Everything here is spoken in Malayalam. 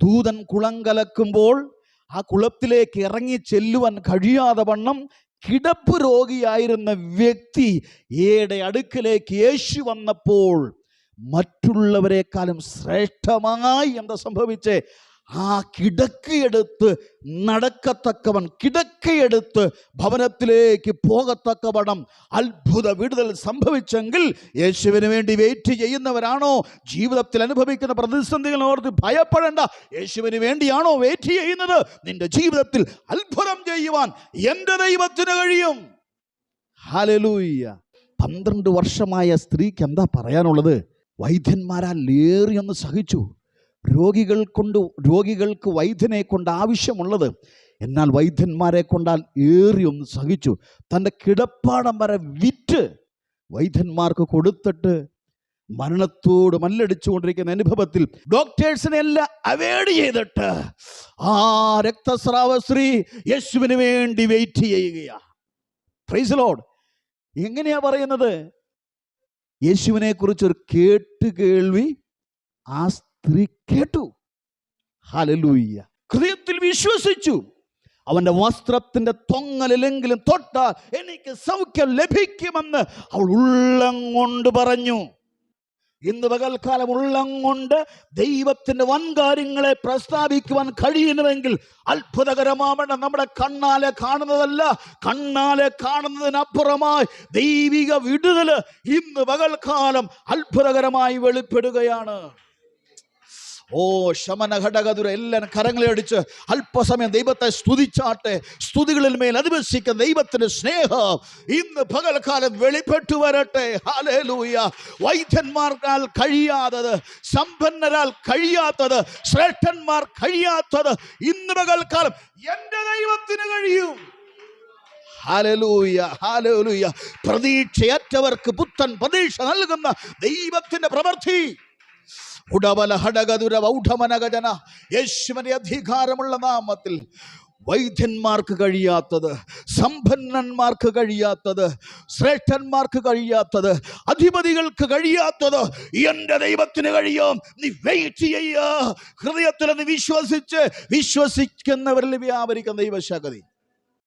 ദൂതൻ കുളം കലക്കുമ്പോൾ ആ കുളത്തിലേക്ക് ഇറങ്ങി ചെല്ലുവാൻ കഴിയാതെ വണ്ണം കിടപ്പ് രോഗിയായിരുന്ന വ്യക്തി യുടെ അടുക്കലേക്ക് യേശു വന്നപ്പോൾ മറ്റുള്ളവരെക്കാളും ശ്രേഷ്ഠമായി എന്താ സംഭവിച്ചേ? ആ കിടക്കയെടുത്ത് നടക്കത്തക്കവൻ, കിടക്കയെടുത്ത് ഭവനത്തിലേക്ക് പോകത്തക്കവണ്ണം അത്ഭുത വിടുതൽ സംഭവിച്ചെങ്കിൽ യേശുവിന് വേണ്ടി വെയിറ്റ് ചെയ്യുന്നവരാണോ? ജീവിതത്തിൽ അനുഭവിക്കുന്ന പ്രതിസന്ധികൾ ഓർത്ത് ഭയപ്പെടേണ്ട. യേശുവിന് വേണ്ടിയാണോ വെയിറ്റ് ചെയ്യുന്നത്? നിന്റെ ജീവിതത്തിൽ അത്ഭുതം ചെയ്യുവാൻ എൻ്റെ ദൈവത്തിന് കഴിയും. ഹല്ലേലൂയ. 12 വർഷമായ സ്ത്രീക്ക് എന്താ പറയാനുള്ളത്? വൈദ്യന്മാരാൽ ഏറിയൊന്ന് സഹിച്ചു. രോഗികൾക്ക് വൈദ്യനെ കൊണ്ട് ആവശ്യമുള്ളത്, എന്നാൽ വൈദ്യന്മാരെ കൊണ്ടാൽ ഏറിയൊന്ന് സഹിച്ചു. തൻ്റെ കിടപ്പാടം വരെ വിറ്റ് വൈദ്യന്മാർക്ക് കൊടുത്തിട്ട് മരണത്തോട് മല്ലടിച്ചുകൊണ്ടിരിക്കുന്ന അനുഭവത്തിൽ ഡോക്ടേഴ്സിനെ എല്ലാം അവോയ്ഡ് ചെയ്തിട്ട് ആ രക്തസ്രാവ സ്ത്രീ യേശുവിന് വേണ്ടി വെയിറ്റ് ചെയ്യുകയാ. Praise the Lord. എങ്ങനെയാ പറയുന്നത്? യേശുവിനെ കുറിച്ചൊരു കേൾവി ആ സ്ത്രീ കേട്ടു. ഹല്ലേലൂയ. ഹൃദയത്തിൽ വിശ്വസിച്ചു. അവന്റെ വസ്ത്രത്തിന്റെ തൊങ്ങലിലെങ്കിലും തൊട്ടാൽ എനിക്ക് സൗഖ്യം ലഭിക്കുമെന്ന് അവൾ ഉള്ളം കൊണ്ട് പറഞ്ഞു. ഇന്ന് പകൽക്കാലം ഉള്ളം കൊണ്ട് ദൈവത്തിന്റെ വൻകാര്യങ്ങളെ പ്രസ്താവിക്കുവാൻ കഴിയുന്നുവെങ്കിൽ അത്ഭുതകരമാവണം. നമ്മുടെ കണ്ണാലെ കാണുന്നതല്ല, കണ്ണാലെ കാണുന്നതിനപ്പുറമായി ദൈവിക വിടുതൽ ഇന്ന് പകൽക്കാലം അത്ഭുതകരമായി വെളിപ്പെടുകയാണ്. ഓ ശമന ഘടകതുര എല്ലാവരും കരങ്ങളെ അടിച്ച് അല്പസമയം ദൈവത്തെ സ്തുതിച്ചാട്ടെ. സ്തുതികളിൽ മേൽ അധിവസിക്കുന്ന ദൈവത്തിന്റെ സ്നേഹം ഇന്ന് പകൽക്കാലം വെളിപ്പെട്ടു വരട്ടെ. ഹല്ലേലൂയ. വൈദ്യന്മാർക്കാൽ കഴിയാത്തത്, സമ്പന്നരാൽ കഴിയാത്തത്, ശ്രേഷ്ഠന്മാർ കഴിയാത്തത് ഇന്ന് പകൽക്കാലം എൻ്റെ ദൈവത്തിന് കഴിയും. Hallelujah, hallelujah. പ്രതീക്ഷയറ്റവർക്ക് പുത്തൻ പ്രതീക്ഷ നൽകുന്ന ദൈവത്തിന്റെ പ്രവൃത്തി. യേശുവിന്റെ അധികാരമുള്ള നാമത്തിൽ വൈദ്യന്മാർക്ക് കഴിയാത്തത്, സമ്പന്നന്മാർക്ക് കഴിയാത്തത്, ശ്രേഷ്ഠന്മാർക്ക് കഴിയാത്തത്, അധിപതികൾക്ക് കഴിയാത്തത് എൻ്റെ ദൈവത്തിന് കഴിയും. നീ വെയിറ്റ് ചെയ്യുക. ഹൃദയത്തിൽ നീ വിശ്വസിക്കുന്നവരിൽ വ്യാപരിക്കുന്ന ദൈവശക്തി.